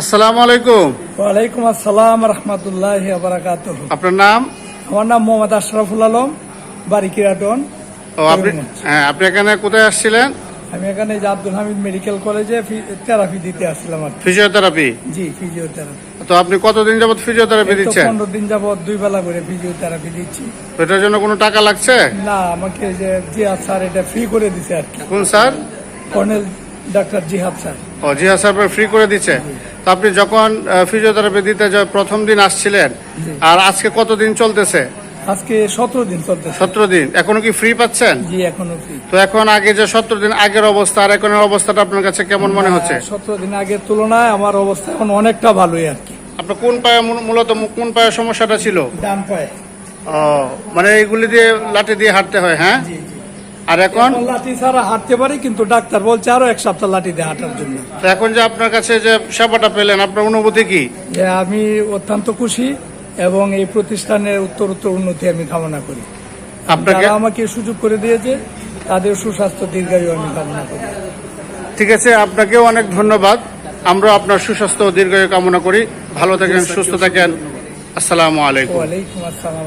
আসসালামু আলাইকুম। ওয়ালাইকুম আসসালাম রহমতুল্লাহি ওয়া বারাকাতুহু। আপনার নাম? আমার নাম মোহাম্মদ আশরাফুল আলম, বাড়ি কিরাটন। আপনি এখানে কোথায় আসছিলেন? আমি এখানে যে আব্দুল হামিদ মেডিকেল কলেজে থেরাপি দিতে আসছিলাম আর কি। ফিজিওথেরাপি? জি, ফিজিওথেরাপি। তো আপনি কতদিন যাবত ফিজিওথেরাপি দিচ্ছেন? 15 দিন যাবত 2 বেলা করে ফিজিওথেরাপি দিচ্ছি। এটার জন্য কোনো টাকা লাগছে? না, আমাকে যে জিহাদ স্যার এটা ফ্রি করে দিছে আর কি। কোন স্যার? কর্নেল ডাক্তার জিহাদ স্যার। ও, জিহাদ স্যার ফ্রি করে দিচ্ছে। তো আপনি যখন ফিজিওথেরাপি দিতে প্রথম দিন আসছিলেন, আর আজকে কতদিন চলতেছে? আজকে 17 দিন চলতেছে। 17 দিন। এখনো কি ফ্রি পাচ্ছেন? জি, এখনো ফ্রি। তো এখন আগে যে 17 দিন আগের অবস্থা আর এখনের অবস্থাটা আপনার কাছে কেমন মনে হচ্ছে? 17 দিন আগের তুলনায় আমার অবস্থা এখন অনেকটা ভালোই আর কি। আপনার কোন পায়ে মূলত কোন পায়ে সমস্যাটা ছিল? ডান পায়ে। ও, মানে এইগুলি দিয়ে লাঠি দিয়ে হাঁটতে হয়? হ্যাঁ। জি জি। আর এখন লাঠি ছাড়া হাঁটতে পারি, কিন্তু ডাক্তার বলছে আরো 1 সপ্তাহ লাঠি দিয়ে হাঁটার জন্য। তো এখন যে আপনার কাছে যে সেবাটা পেলেন, আপনার অনুভূতি কি? যে আমি অত্যন্ত খুশি এবং এই প্রতিষ্ঠানের উত্তরোত্তর উন্নতি আমি কামনা করি। আপনাকে যারা আমাকে সুযোগ করে দিয়েছে তাদের সুস্বাস্থ্য দীর্ঘায়ু আমি কামনা করি। ঠিক আছে, আপনাকেও অনেক ধন্যবাদ। আমরা আপনার সুস্বাস্থ্য ও দীর্ঘায়ু কামনা করি। ভালো থাকেন, সুস্থ থাকেন। আসসালামু আলাইকুম। ওয়ালাইকুম আসসালাম।